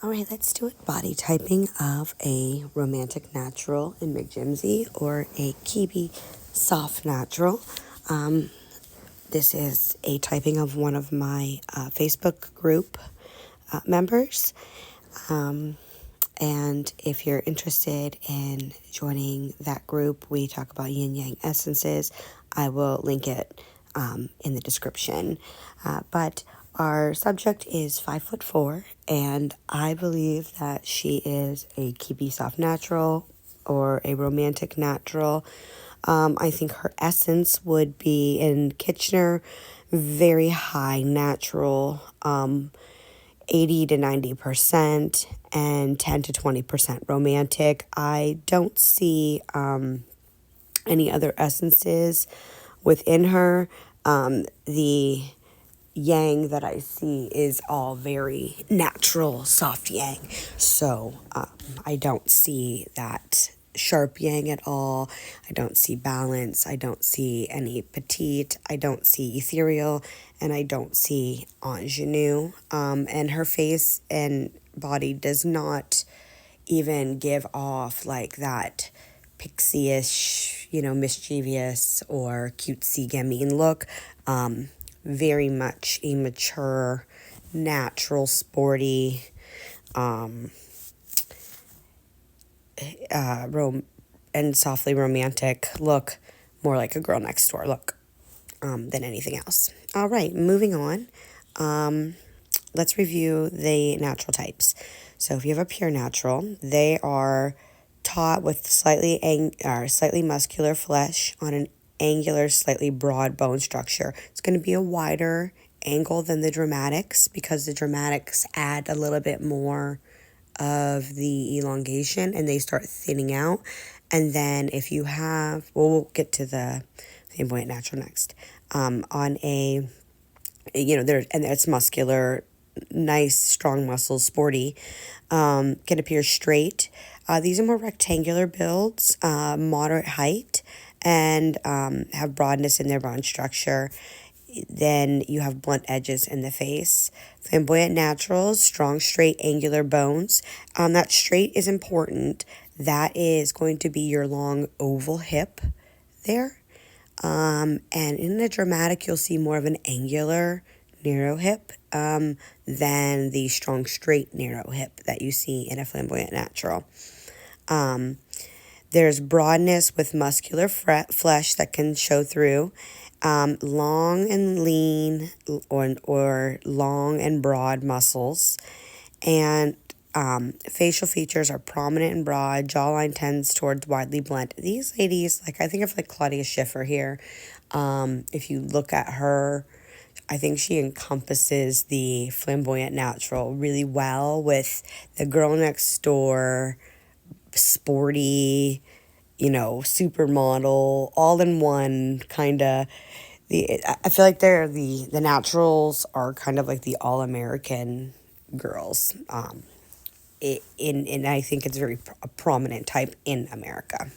All right, let's do it. Body typing of a romantic natural in McJimsy or a Kibbe Soft Natural. This is a typing of one of my Facebook group members. And if you're interested in joining that group, we talk about yin yang essences. I will link it in the description. But our subject is 5'4", and I believe that she is a Kibbe Soft Natural or a romantic natural. I think her essence would be in Kitchener, very high natural, 80 to 90%, and 10 to 20% romantic. I don't see any other essences within her. The yang that I see is all very natural, soft yang. So I don't see that sharp yang at all. I don't see balance. I don't see any petite. I don't see ethereal. And I don't see ingenue. And her face and body does not even give off like that pixie-ish, mischievous or cutesy gamine look. Very much a mature, natural, sporty, and softly romantic look, more like a girl next door look than anything else. All right, moving on. Let's review the natural types. So if you have a pure natural, they are taught with slightly muscular flesh on an angular, slightly broad bone structure. It's going to be a wider angle than the dramatics because the dramatics add a little bit more of the elongation and they start thinning out. And then if you have, we'll get to the flamboyant natural next. On a, and it's muscular, nice, strong muscles, sporty, can appear straight. These are more rectangular builds, moderate height, and have broadness in their bone structure. Then you have blunt edges in the face. Flamboyant naturals, strong, straight, angular bones. That straight is important. That is going to be your long oval hip there. And in the dramatic, you'll see more of an angular, narrow hip than the strong, straight, narrow hip that you see in a flamboyant natural. There's broadness with muscular flesh that can show through. Long and lean or long and broad muscles. And facial features are prominent and broad. Jawline tends towards widely blent. These ladies, I think of Claudia Schiffer here. If you look at her, I think she encompasses the flamboyant natural really well with the girl next door, sporty, supermodel, all in one kind of. I feel like the naturals are kind of like the all-American girls. And I think it's a prominent type in America.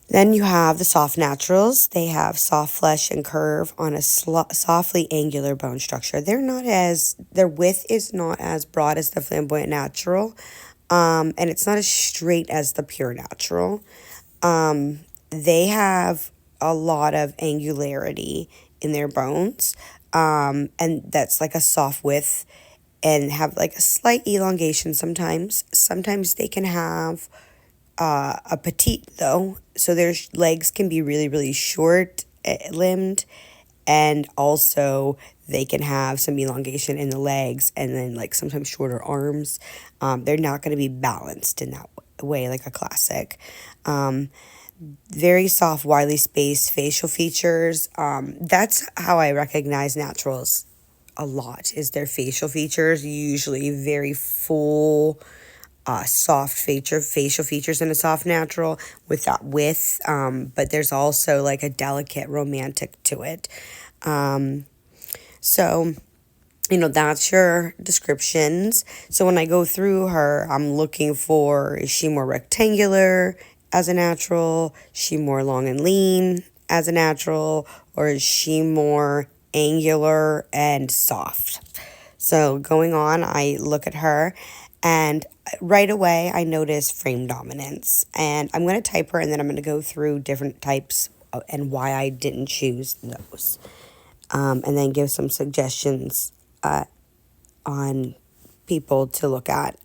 Then you have the soft naturals. They have soft flesh and curve on a softly angular bone structure. Their width is not as broad as the flamboyant natural, and it's not as straight as the pure natural. They have a lot of angularity in their bones, and that's like a soft width, and have like a slight elongation sometimes. Sometimes they can have a petite though, so their legs can be really, really short limbed, and also they can have some elongation in the legs and then sometimes shorter arms. They're not going to be balanced in that way like a classic. Very soft, widely spaced facial features. That's how I recognize naturals a lot, is their facial features, usually very full, soft facial features in a soft natural with that width, but there's also a delicate romantic to it. So that's your descriptions. So when I go through her, I'm looking for, is she more rectangular as a natural? Is she more long and lean as a natural? Or is she more angular and soft? So going on, I look at her, and right away I notice frame dominance. And I'm going to type her, and then I'm going to go through different types and why I didn't choose those. And then give some suggestions on people to look at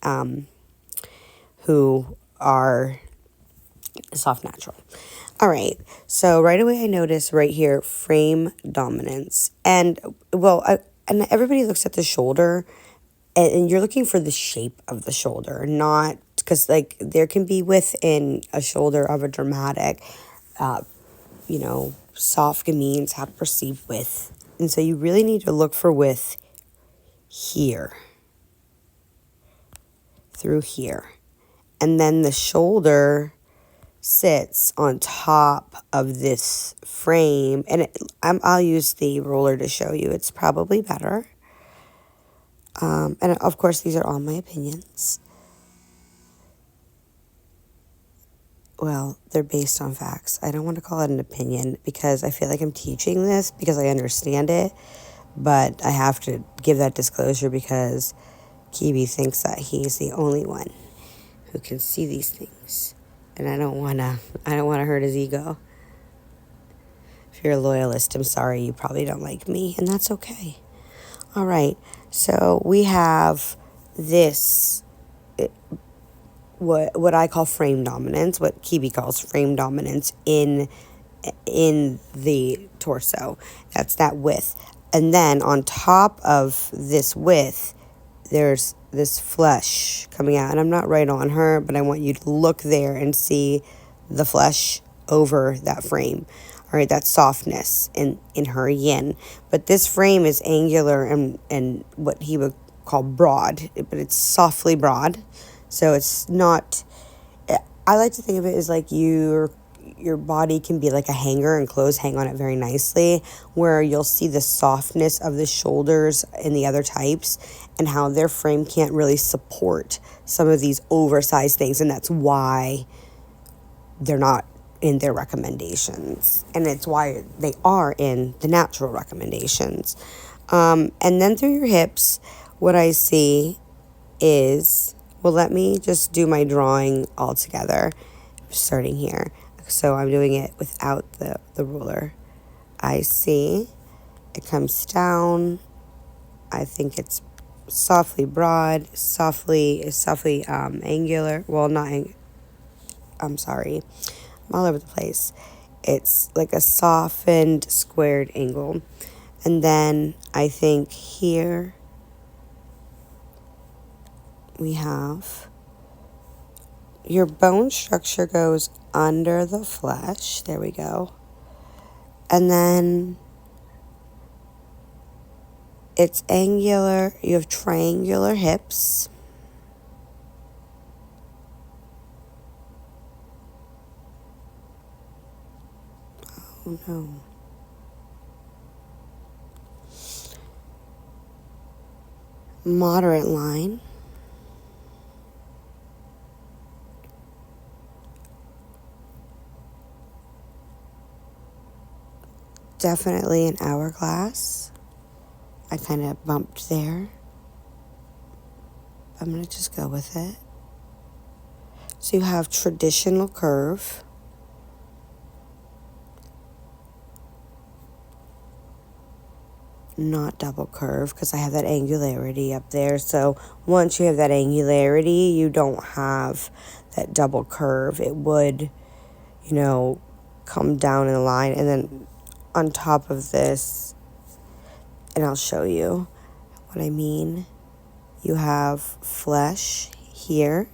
who are soft natural. All right, so right away I notice right here frame dominance, and and everybody looks at the shoulder, and you're looking for the shape of the shoulder, not because like there can be within a shoulder of a dramatic, soft gametes have perceived width, and so you really need to look for width here, through here, and then the shoulder sits on top of this frame, and I'll use the ruler to show you. It's probably better. And of course, these are all my opinions. Well, they're based on facts. I don't want to call it an opinion because I feel like I'm teaching this because I understand it, but I have to give that disclosure because Kibbe thinks that he's the only one who can see these things. And I don't want to hurt his ego. If you're a loyalist, I'm sorry, you probably don't like me, and that's okay. All right, so we have this, what I call frame dominance, what Kibbe calls frame dominance in the torso. That's that width. And then on top of this width, there's this flesh coming out. And I'm not right on her, but I want you to look there and see the flesh over that frame. All right, that softness in her yin. But this frame is angular and what he would call broad, but it's softly broad. So it's not, I like to think of it as like your body can be like a hanger and clothes hang on it very nicely, where you'll see the softness of the shoulders in the other types and how their frame can't really support some of these oversized things, and that's why they're not in their recommendations, and it's why they are in the natural recommendations. And then through your hips, what I see is, well, let me just do my drawing all together, starting here. So I'm doing it without the ruler. I see it comes down. I think it's softly broad, softly angular. Well, I'm sorry. I'm all over the place. It's like a softened squared angle. And then I think here we have your bone structure goes under the flesh. There we go. And then it's angular. You have triangular hips. Oh no. Moderate line. Definitely an hourglass. I kind of bumped there. I'm going to just go with it. So you have traditional curve. Not double curve because I have that angularity up there. So once you have that angularity, you don't have that double curve. It would, come down in the line. And then on top of this, and I'll show you what I mean, you have flesh here,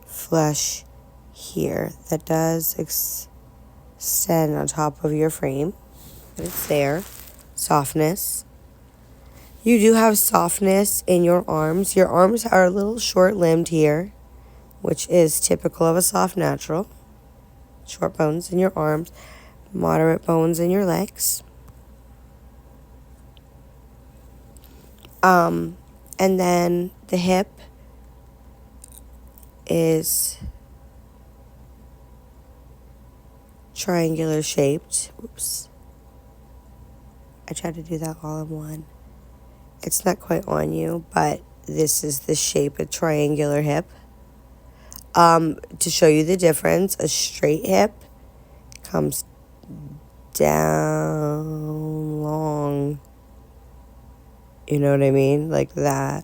flesh here. That does extend on top of your frame. But it's there. Softness. You do have softness in your arms. Your arms are a little short-limbed here, which is typical of a soft natural. Short bones in your arms, moderate bones in your legs. And then the hip is triangular shaped. Oops. I tried to do that all in one. It's not quite on you, but this is the shape of triangular hip. To show you the difference, a straight hip comes down long. You know what I mean? Like that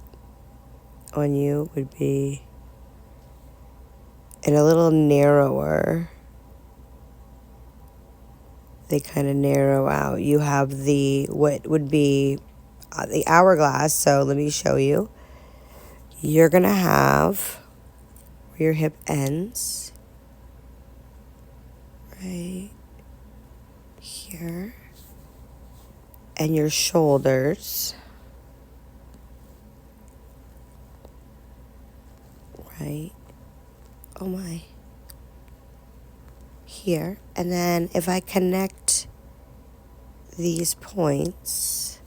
on you would be, and a little narrower. They kind of narrow out. You have the, what would be the hourglass. So let me show you. You're going to have where your hip ends, right here, and your shoulders, right, oh my, here. And then if I connect these points,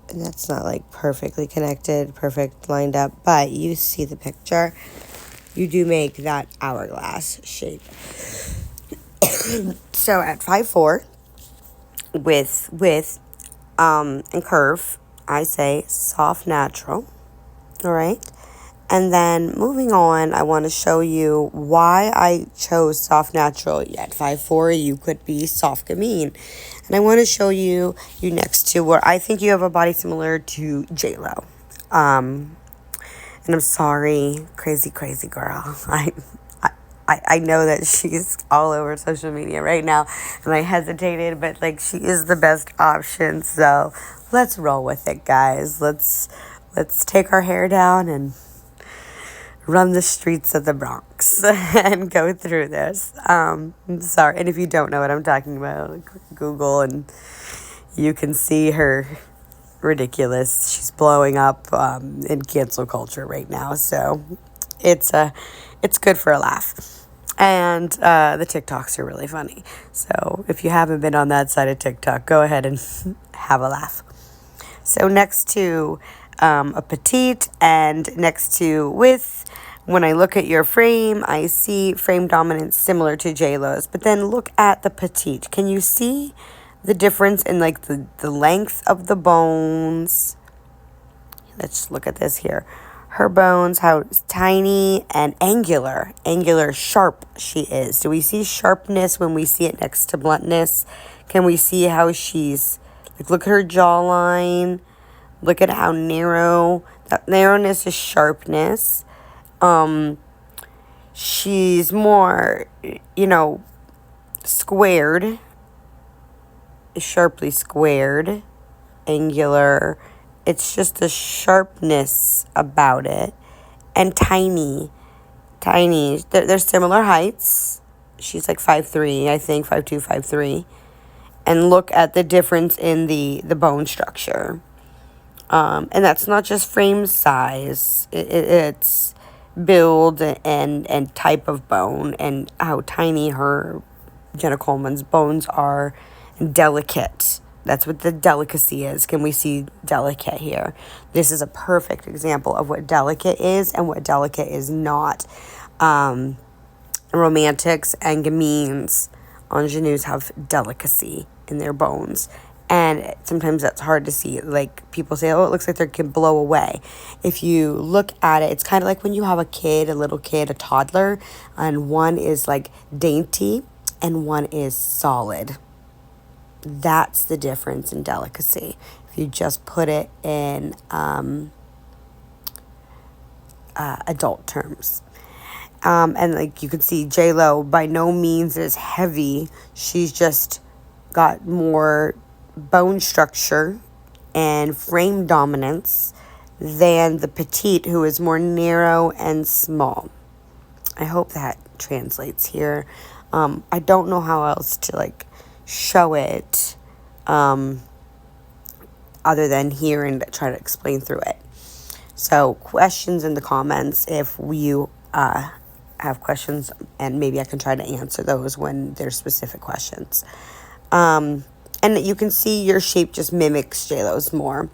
and that's not like perfectly connected, perfect lined up, but you see the picture. You do make that hourglass shape. So at 5'4", width, and curve, I say soft natural. All right. And then moving on, I want to show you why I chose soft natural. At 5'4", you could be soft gamine. And I want to show you next to where I think you have a body similar to J-Lo. And I'm sorry, crazy girl. I know that she's all over social media right now, and I hesitated, but like, she is the best option. So let's roll with it, guys. Let's take our hair down and run the streets of the Bronx and go through this. I'm sorry, and if you don't know what I'm talking about, Google and you can see her ridiculous. She's blowing up in cancel culture right now, so it's good for a laugh. And the TikToks are really funny. So if you haven't been on that side of TikTok, go ahead and have a laugh. So next to a petite and next to width, when I look at your frame, I see frame dominance similar to J-Lo's. But then look at the petite. Can you see the difference in like the length of the bones? Let's look at this here. Her bones, how tiny and angular, sharp she is. Do we see sharpness when we see it next to bluntness? Can we see how she's, like, look at her jawline. Look at how narrow, that narrowness is sharpness. She's more, squared, sharply squared, angular. It's just a sharpness about it. And tiny. They're similar heights. She's like 5'3", I think, 5'2", 5'3". And look at the difference in the bone structure. And that's not just frame size. It's build and type of bone and how tiny her, Jenna Coleman's bones are, and delicate. That's what the delicacy is. Can we see delicate here? This is a perfect example of what delicate is and what delicate is not. Romantics and gamines, ingenues have delicacy in their bones. And sometimes that's hard to see. Like, people say, oh, it looks like they can blow away. If you look at it, it's kind of like when you have a kid, a little kid, a toddler, and one is like dainty and one is solid. That's the difference in delicacy. If you just put it in adult terms. And like you can see, J-Lo by no means is heavy. She's just got more bone structure and frame dominance than the petite, who is more narrow and small. I hope that translates here. I don't know how else to like show it other than here and try to explain through it. So questions in the comments if you have questions, and maybe I can try to answer those when there's specific questions. And you can see your shape just mimics J-Lo's more.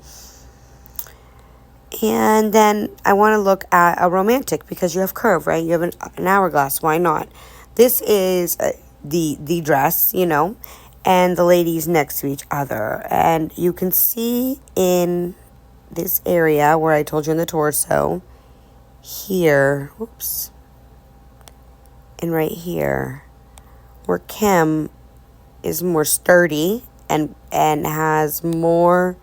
And then I want to look at a romantic because you have curve, right? You have an hourglass. Why not? This is the dress, and the ladies next to each other. And you can see in this area where I told you in the torso, here, whoops, and right here, where Kim is more sturdy and has more,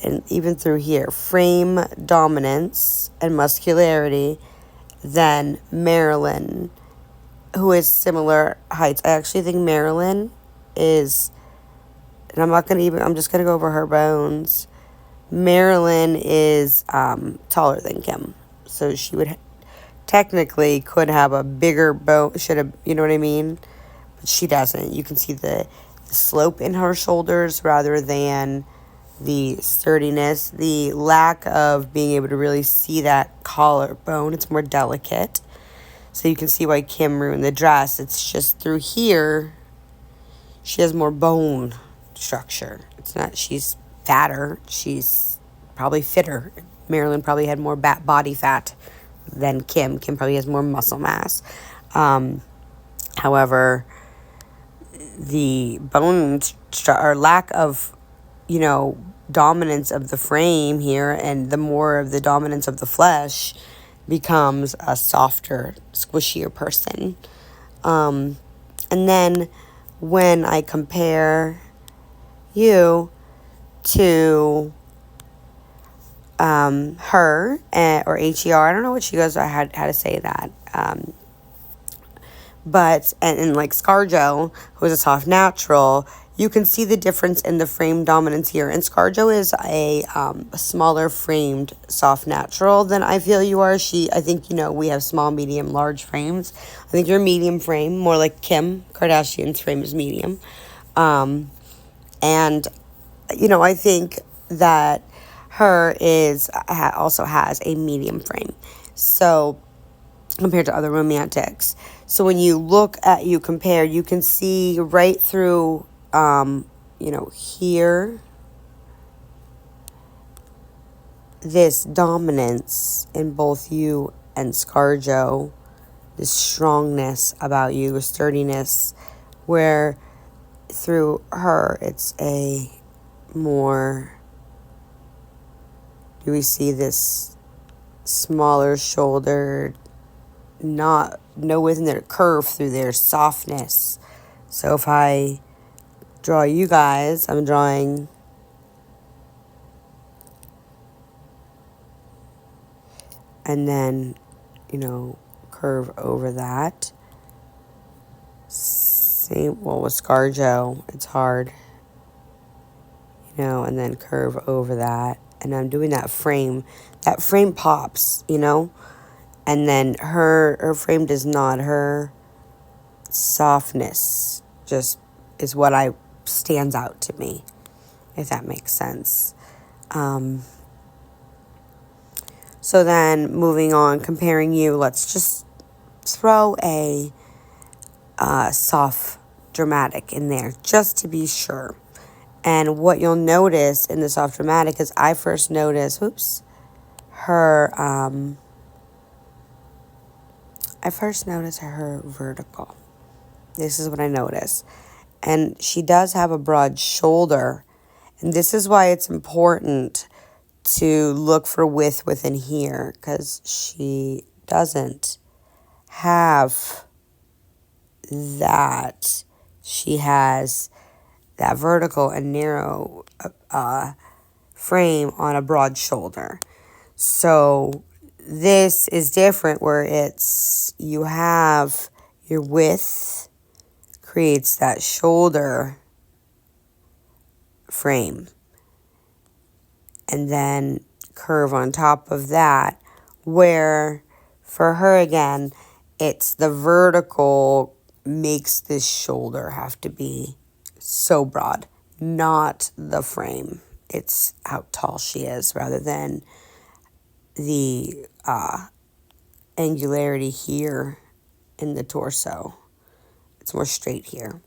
and even through here, frame dominance and muscularity than Marilyn, who is similar heights. I actually think Marilyn is, and I'm just going to go over her bones. Marilyn is taller than Kim. So she would technically could have a bigger bone, should have, you know what I mean? But she doesn't. You can see the slope in her shoulders rather than the sturdiness, the lack of being able to really see that collarbone. It's more delicate. So you can see why Kim ruined the dress. It's just through here, she has more bone structure. It's not, she's fatter. She's probably fitter. Marilyn probably had more body fat than Kim. Kim probably has more muscle mass. However, the bone or lack of, dominance of the frame here, and the more of the dominance of the flesh, becomes a softer, squishier person. And then when I compare you to her, or HER, I don't know what she goes, how to say that. But, and like ScarJo, who is a soft natural, you can see the difference in the frame dominance here. And ScarJo is a smaller framed soft natural than I feel you are. I think, we have small, medium, large frames. I think you're medium frame, more like Kim Kardashian's frame is medium. And, I think that her also has a medium frame. So, compared to other romantics. So when you compare, you can see right through, here, this dominance in both you and ScarJo, this strongness about you, sturdiness, where through her, it's a more, do we see this smaller shouldered, no within their curve through their softness. So if I draw you guys, I'm drawing and then, curve over that. Same, with ScarJo, it's hard, and then curve over that. And I'm doing that frame. That frame pops, and then her frame does not. Her softness just is what stands out to me, if that makes sense. So then moving on, comparing you, let's just throw a soft dramatic in there just to be sure. And what you'll notice in the soft dramatic is I first noticed, her vertical. This is what I noticed. And she does have a broad shoulder. And this is why it's important to look for width within here, because she doesn't have that. She has that vertical and narrow frame on a broad shoulder. So this is different, where you have your width creates that shoulder frame, and then curve on top of that, where for her again, it's the vertical makes this shoulder have to be so broad, not the frame. It's how tall she is rather than the angularity here in the torso. It's more straight here.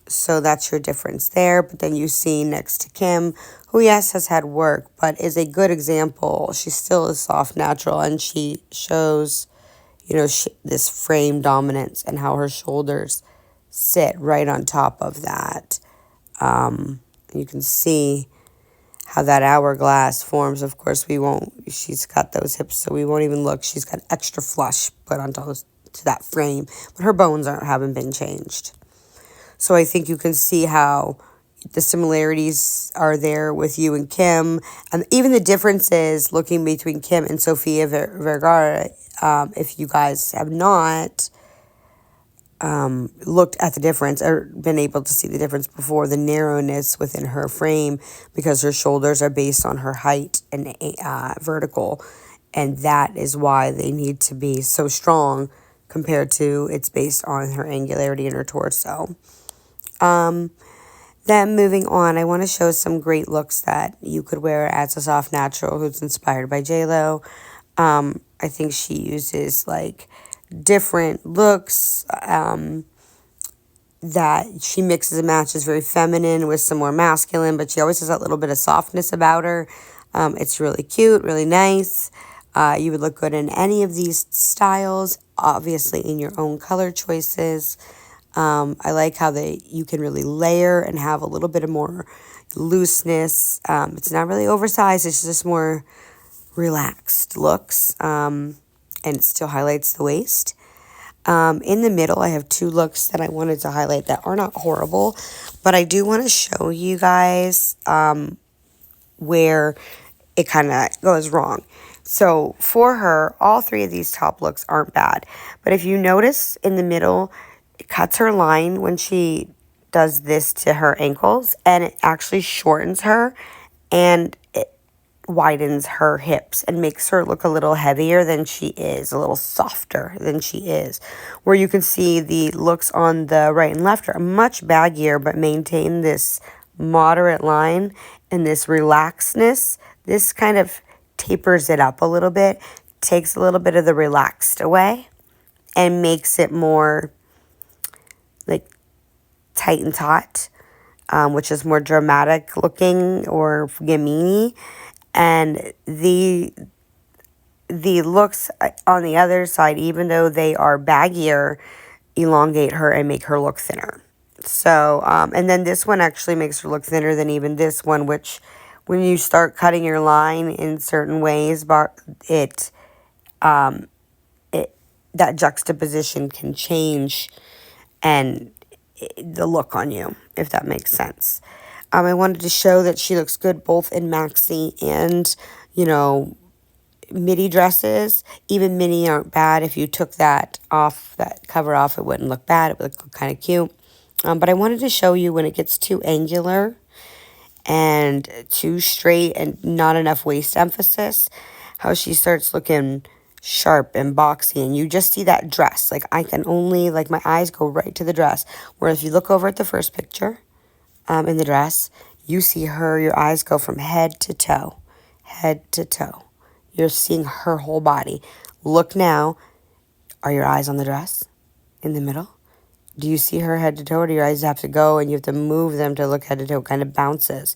So that's your difference there. But then you see next to Kim, who, yes, has had work, but is a good example. She still is soft natural, and she shows, this frame dominance and how her shoulders sit right on top of that. You can see how that hourglass forms. Of course, she's got those hips, so we won't even look. She's got extra flush put onto to that frame, but her bones haven't been changed. So I think you can see how the similarities are there with you and Kim, and even the differences looking between Kim and Sofia Vergara. If you guys have not looked at the difference or been able to see the difference before, the narrowness within her frame, because her shoulders are based on her height and vertical, and that is why they need to be so strong compared to it's based on her angularity in her torso. Then moving on, I want to show some great looks that you could wear as a soft natural who's inspired by JLo. I think she uses like different looks that she mixes and matches, very feminine with some more masculine, but she always has that little bit of softness about her. It's really cute, really nice. You would look good in any of these styles, obviously in your own color choices. I like how you can really layer and have a little bit of more looseness. It's not really oversized, it's just more relaxed looks, and it still highlights the waist. In the middle, I have two looks that I wanted to highlight that are not horrible, but I do want to show you guys where it kind of goes wrong. So for her, all three of these top looks aren't bad, but if you notice in the middle, it cuts her line when she does this to her ankles, and it actually shortens her, and it widens her hips and makes her look a little heavier than she is, a little softer than she is. Where you can see the looks on the right and left are much baggier, but maintain this moderate line and this relaxedness. This kind of tapers it up a little bit, takes a little bit of the relaxed away, and makes it more like tight and taut, which is more dramatic looking or gamini. And the looks on the other side, even though they are baggier, elongate her and make her look thinner. So, and then this one actually makes her look thinner than even this one, which when you start cutting your line in certain ways, that juxtaposition can change and the look on you, if that makes sense. I wanted to show that she looks good both in maxi and, midi dresses. Even mini aren't bad. If you took that cover off, it wouldn't look bad. It would look kind of cute. But I wanted to show you when it gets too angular and too straight and not enough waist emphasis, how she starts looking sharp and boxy, and you just see that dress. Like my eyes go right to the dress. Where if you look over at the first picture, in the dress, you see your eyes go from head to toe. You're seeing her whole body. Look now. Are your eyes on the dress in the middle? Do you see her head to toe, or do your eyes have to go and you have to move them to look head to toe? It kind of bounces.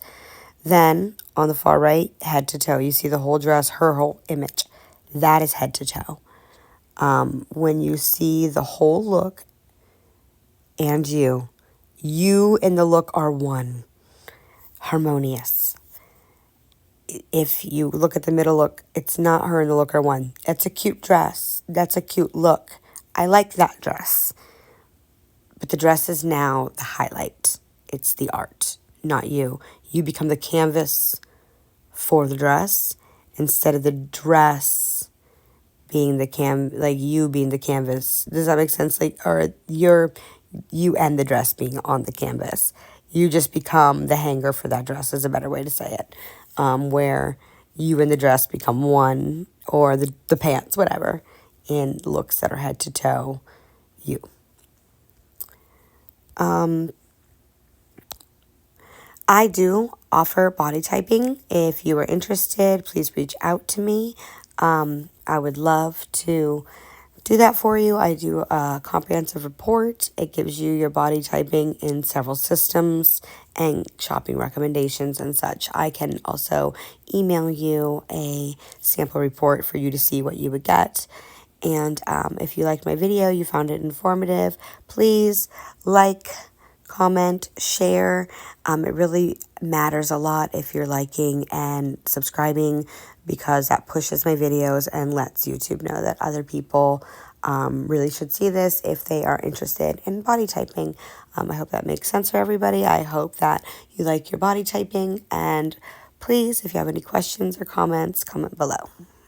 Then on the far right, head to toe, you see the whole dress, her whole image. That is head to toe. When you see the whole look and you and the look are one, harmonious. If you look at the middle look, it's not her and the look are one. It's a cute dress. That's a cute look. I like that dress. But the dress is now the highlight. It's the art, not you. You become the canvas for the dress instead of the dress being you being the canvas. Does that make sense? Or you and the dress being on the canvas. You just become the hanger for that dress is a better way to say it. Where you and the dress become one, or the pants, whatever, in looks that are head to toe you. I do offer body typing. If you are interested, please reach out to me. I would love to do that for you. I do a comprehensive report. It gives you your body typing in several systems and shopping recommendations and such. I can also email you a sample report for you to see what you would get. And if you liked my video, you found it informative, please like, comment, share. It really matters a lot if you're liking and subscribing, because that pushes my videos and lets YouTube know that other people really should see this if they are interested in body typing. I hope that makes sense for everybody. I hope that you like your body typing. And please, if you have any questions or comments, comment below.